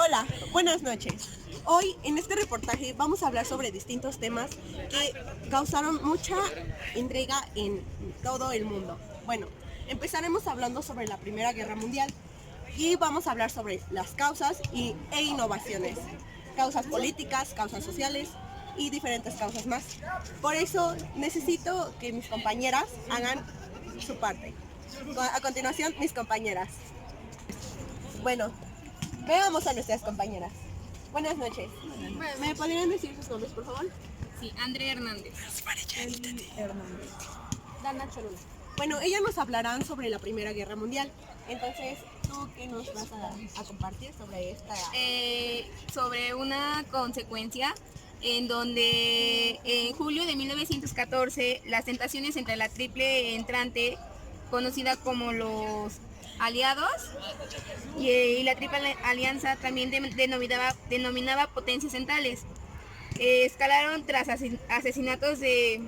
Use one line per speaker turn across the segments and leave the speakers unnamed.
Hola, buenas noches. Hoy en este reportaje vamos a hablar sobre distintos temas que causaron mucha intriga en todo el mundo. Bueno, empezaremos hablando sobre la Primera Guerra Mundial y vamos a hablar sobre las causas e innovaciones, causas políticas, causas sociales y diferentes causas más. Por eso necesito que mis compañeras hagan su parte. A continuación, mis compañeras. Bueno, veamos a nuestras compañeras. Buenas noches. ¿Me podrían decir sus nombres, por favor?
Sí, Andrea Hernández.
Hernández. Dana Cholula. Bueno, ellas nos hablarán sobre la Primera Guerra Mundial. Entonces, ¿tú qué nos vas a compartir sobre esta?
Sobre una consecuencia en donde en julio de 1914 las tentaciones entre la triple entrante, conocida como los aliados, y la triple alianza, también denominaba potencias centrales, escalaron tras asesinatos de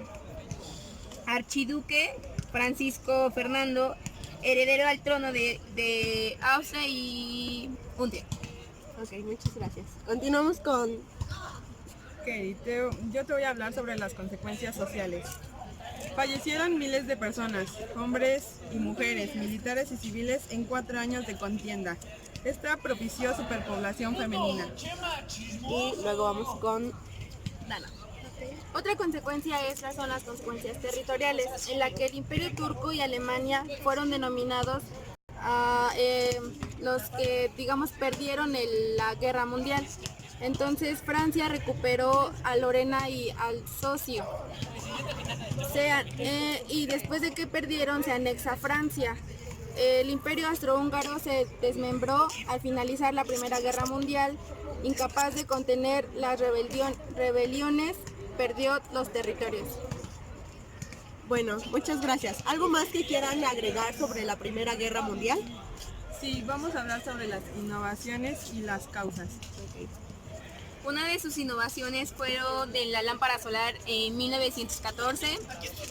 archiduque Francisco Fernando, heredero al trono de Austria y Hungría.
Ok, muchas gracias. Continuamos con...
Yo te voy a hablar sobre las consecuencias sociales. Fallecieron miles de personas, hombres y mujeres, militares y civiles en 4 años de contienda. Esta propició superpoblación femenina.
Y luego vamos con Dana.
Otra consecuencia son las consecuencias territoriales, en la que el Imperio Turco y Alemania fueron denominados los que, digamos, perdieron la Guerra Mundial. Entonces Francia recuperó a Lorena y Alsacia. Y después de que perdieron, se anexa Francia. El Imperio Austrohúngaro se desmembró al finalizar la Primera Guerra Mundial. Incapaz de contener las rebeliones, perdió los territorios.
Bueno, muchas gracias. ¿Algo más que quieran agregar sobre la Primera Guerra Mundial?
Sí, vamos a hablar sobre las innovaciones y las causas.
Una de sus innovaciones fueron de la lámpara solar en 1914,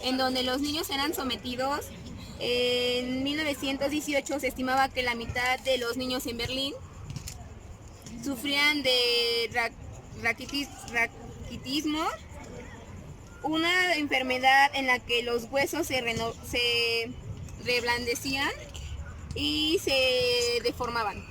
en donde los niños eran sometidos. En 1918 se estimaba que la mitad de los niños en Berlín sufrían de raquitismo, una enfermedad en la que los huesos se reblandecían y se deformaban.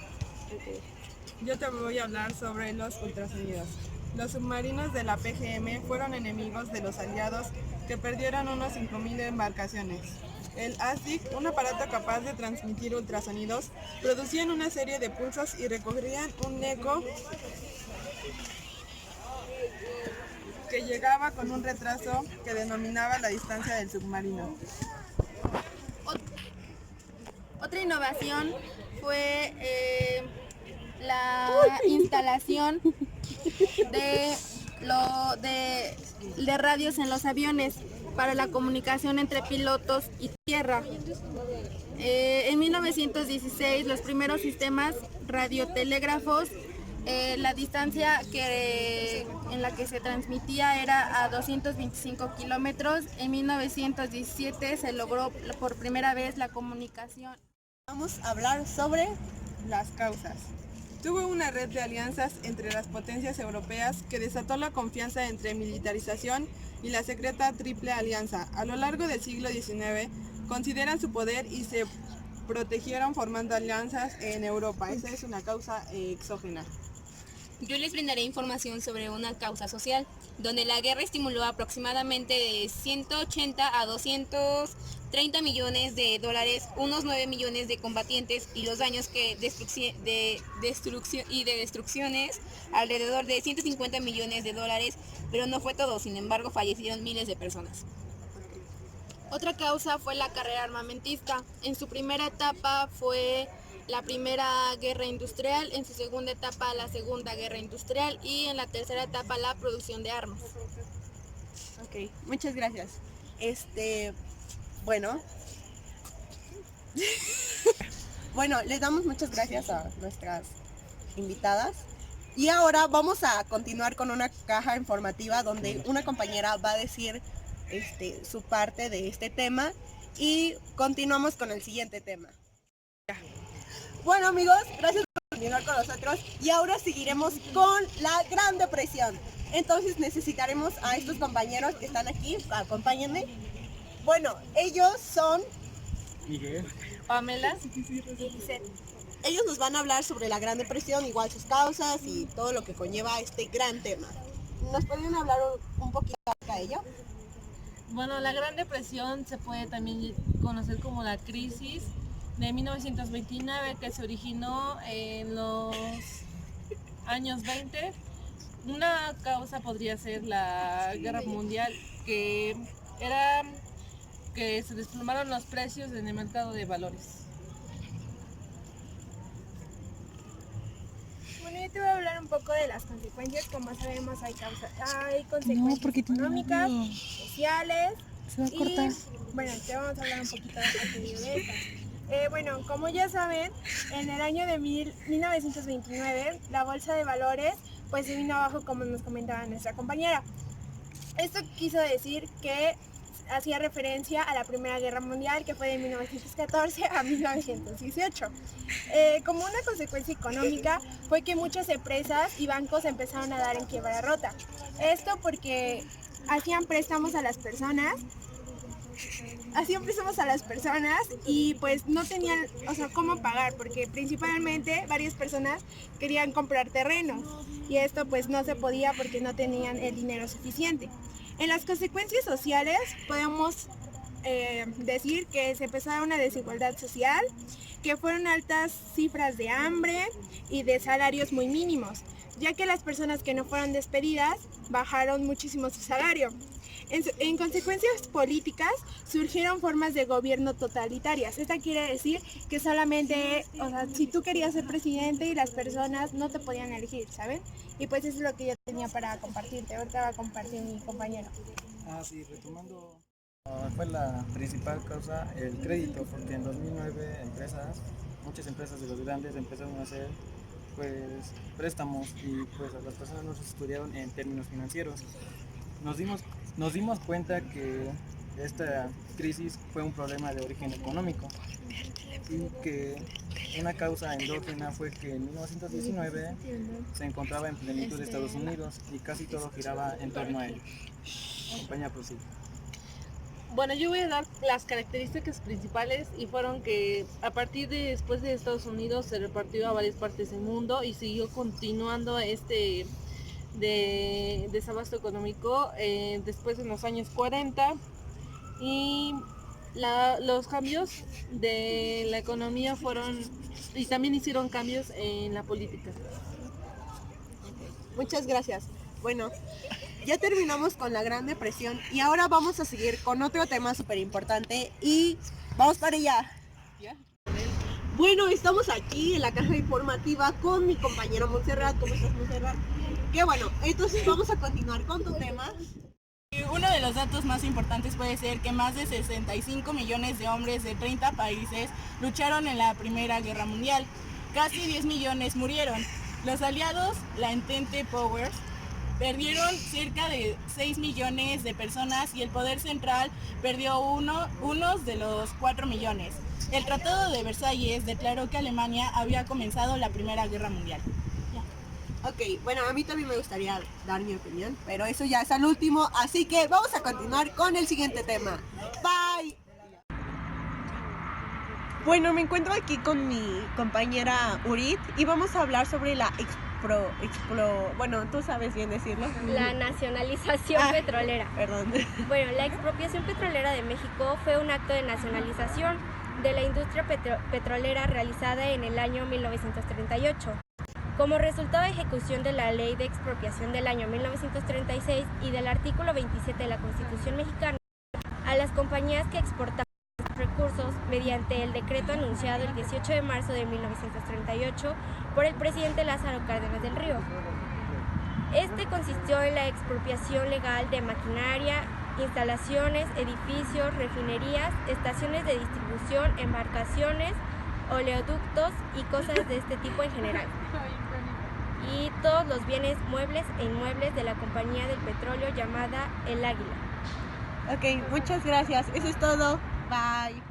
Yo te voy a hablar sobre los ultrasonidos. Los submarinos de la PGM fueron enemigos de los aliados, que perdieron unos 5.000 embarcaciones. El ASDIC, un aparato capaz de transmitir ultrasonidos, producían una serie de pulsos y recogían un eco que llegaba con un retraso que denominaba la distancia del submarino.
Otra innovación fue la instalación de radios en los aviones para la comunicación entre pilotos y tierra. En 1916 los primeros sistemas radiotelégrafos, la distancia en la que se transmitía era a 225 kilómetros. En 1917 se logró por primera vez la comunicación.
Vamos a hablar sobre
las causas. Tuvo una red de alianzas entre las potencias europeas que desató la confianza entre militarización y la secreta Triple Alianza. A lo largo del siglo XIX consideran su poder y se protegieron formando alianzas en Europa. Esa es una causa exógena.
Yo les brindaré información sobre una causa social, donde la guerra estimuló aproximadamente de 180 a 230 millones de dólares, unos 9 millones de combatientes, y los daños de destrucciones alrededor de 150 millones de dólares, pero no fue todo. Sin embargo, fallecieron miles de personas.
Otra causa fue la carrera armamentista. En su primera etapa fue la Primera Guerra Industrial, en su segunda etapa la Segunda Guerra Industrial y en la tercera etapa la producción de armas.
Ok, muchas gracias. Bueno. Bueno, les damos muchas gracias a nuestras invitadas. Y ahora vamos a continuar con una caja informativa donde una compañera va a decir su parte de este tema y continuamos con el siguiente tema. Bueno amigos, gracias por continuar con nosotros y ahora seguiremos con la Gran Depresión. Entonces necesitaremos a estos compañeros que están aquí, acompáñenme. Bueno, ellos son
Miguel,
Pamela.
ellos nos van a hablar sobre la Gran Depresión, igual sus causas y todo lo que conlleva este gran tema. ¿Nos podrían hablar un poquito acerca de ello?
Bueno, la Gran Depresión se puede también conocer como la crisis de 1929 que se originó en los años 20. Una causa podría ser la Guerra Mundial, que era que se desplomaron los precios en el mercado de valores.
Bueno, yo te voy a hablar un poco de las consecuencias. Como sabemos, hay consecuencias económicas, sociales.
Se va a cortar.
Bueno, te vamos a hablar un poquito de estas. Bueno, como ya saben, en el año de 1929 la bolsa de valores pues se vino abajo, como nos comentaba nuestra compañera. Esto quiso decir que hacía referencia a la Primera Guerra Mundial, que fue de 1914 a 1918. Como una consecuencia económica fue que muchas empresas y bancos empezaron a dar en quiebra rota. Esto porque hacían préstamos a las personas y pues no tenían, cómo pagar, porque principalmente varias personas querían comprar terrenos y esto pues no se podía porque no tenían el dinero suficiente. En las consecuencias sociales podemos decir que se empezó a dar una desigualdad social, que fueron altas cifras de hambre y de salarios muy mínimos, ya que las personas que no fueron despedidas bajaron muchísimo su salario. En consecuencias políticas surgieron formas de gobierno totalitarias. Esta quiere decir que solamente, si tú querías ser presidente y las personas no te podían elegir, ¿saben? Y pues eso es lo que yo tenía para compartirte. Ahorita va a compartir mi compañero.
Sí, retomando, fue la principal causa el crédito, porque en 2009 muchas empresas de los grandes empezaron a hacer pues préstamos y pues a las personas no se estudiaron en términos financieros. Nos dimos cuenta que esta crisis fue un problema de origen económico y que una causa endógena fue que en 1919 se encontraba en plenitud de Estados Unidos y casi todo giraba en torno a él. Compañía, prosigue.
Bueno, yo voy a dar las características principales y fueron que a partir de después de Estados Unidos se repartió a varias partes del mundo y siguió continuando de desabasto económico después en los años 40 y los cambios de la economía fueron y también hicieron cambios en la política.
Muchas gracias. Bueno, ya terminamos con la Gran Depresión y ahora vamos a seguir con otro tema súper importante y vamos para allá. Bueno, estamos aquí en la caja informativa con mi compañera Montserrat. ¿Cómo estás, Montserrat? Qué bueno, entonces vamos a continuar con tu tema.
Uno de los datos más importantes puede ser que más de 65 millones de hombres de 30 países lucharon en la Primera Guerra Mundial. Casi 10 millones murieron. Los aliados, la Entente Powers, perdieron cerca de 6 millones de personas y el poder central perdió unos de los 4 millones. El Tratado de Versalles declaró que Alemania había comenzado la Primera Guerra Mundial.
Ok, bueno, a mí también me gustaría dar mi opinión, pero eso ya es al último, así que vamos a continuar con el siguiente tema. Bye. Bueno, me encuentro aquí con mi compañera Urit y vamos a hablar sobre la bueno, tú sabes bien decirlo.
La nacionalización petrolera.
Perdón.
Bueno, la expropiación petrolera de México fue un acto de nacionalización de la industria petrolera realizada en el año 1938. Como resultado de ejecución de la Ley de Expropiación del año 1936 y del artículo 27 de la Constitución mexicana, a las compañías que exportaban recursos mediante el decreto anunciado el 18 de marzo de 1938 por el presidente Lázaro Cárdenas del Río. Este consistió en la expropiación legal de maquinaria, instalaciones, edificios, refinerías, estaciones de distribución, embarcaciones, oleoductos y cosas de este tipo en general. Y todos los bienes muebles e inmuebles de la compañía del petróleo llamada El Águila.
Ok, muchas gracias. Eso es todo. Bye.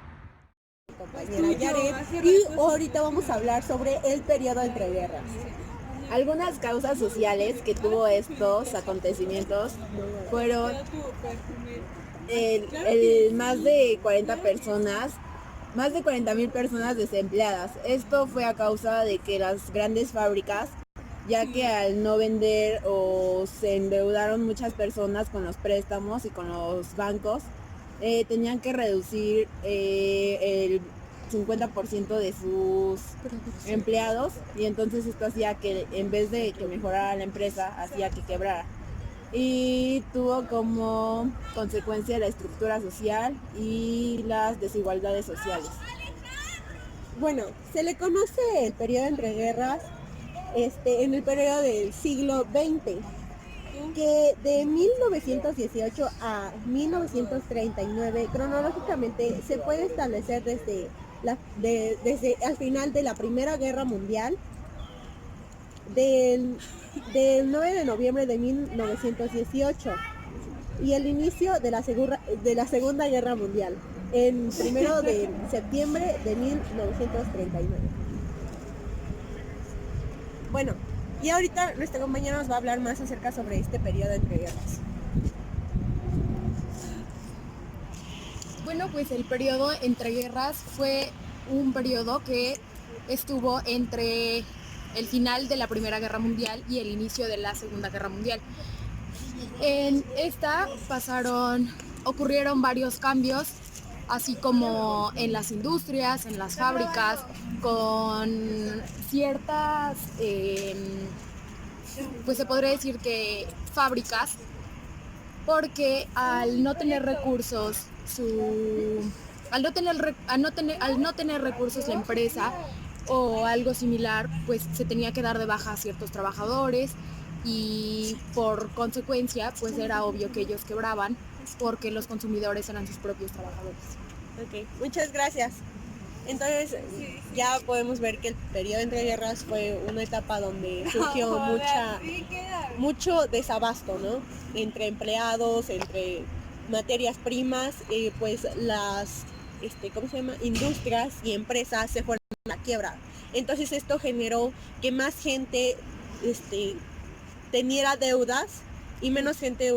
compañera Yaret y ahorita vamos a hablar sobre el periodo entre guerras.
Algunas causas sociales que tuvo estos acontecimientos fueron el más de 40.000 personas desempleadas. Esto fue a causa de que las grandes fábricas, ya que al no vender o se endeudaron muchas personas con los préstamos y con los bancos, tenían que reducir el 50% de sus empleados, y entonces esto hacía que en vez de que mejorara la empresa, hacía que quebrara. Y tuvo como consecuencia la estructura social y las desigualdades sociales.
Bueno, se le conoce el periodo entre guerras en el periodo del siglo XX, que de 1918 a 1939 cronológicamente se puede establecer desde al final de la Primera Guerra Mundial, del 9 de noviembre de 1918 y el inicio de la Segunda Guerra Mundial, el 1 de septiembre de 1939. Bueno, y ahorita nuestra compañera nos va a hablar más acerca sobre este periodo entre guerras.
Bueno, pues el periodo entre guerras fue un periodo que estuvo entre el final de la Primera Guerra Mundial y el inicio de la Segunda Guerra Mundial. En esta ocurrieron varios cambios, así como en las industrias, en las fábricas, con ciertas, pues se podría decir que fábricas, porque al no tener recursos al no tener recursos la empresa o algo similar, pues se tenía que dar de baja a ciertos trabajadores, y por consecuencia pues era obvio que ellos quebraban porque los consumidores eran sus propios trabajadores.
Ok, muchas gracias. Entonces ya podemos ver que el periodo entre guerras fue una etapa donde surgió mucho desabasto, ¿no? Entre empleados, entre materias primas, pues las industrias y empresas se fueron a la quiebra. Entonces esto generó que más gente teniera deudas y menos gente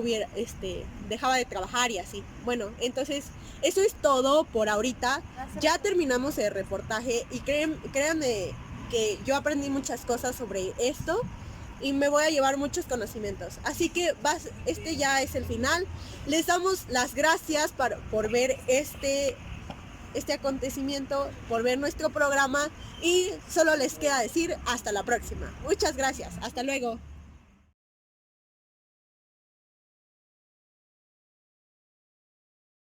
dejaba de trabajar y así. Bueno, entonces eso es todo por ahorita. Ya terminamos el reportaje y créanme que yo aprendí muchas cosas sobre esto y me voy a llevar muchos conocimientos. Así que este ya es el final. Les damos las gracias por ver este acontecimiento, por ver nuestro programa, y solo les queda decir hasta la próxima. Muchas gracias. Hasta luego.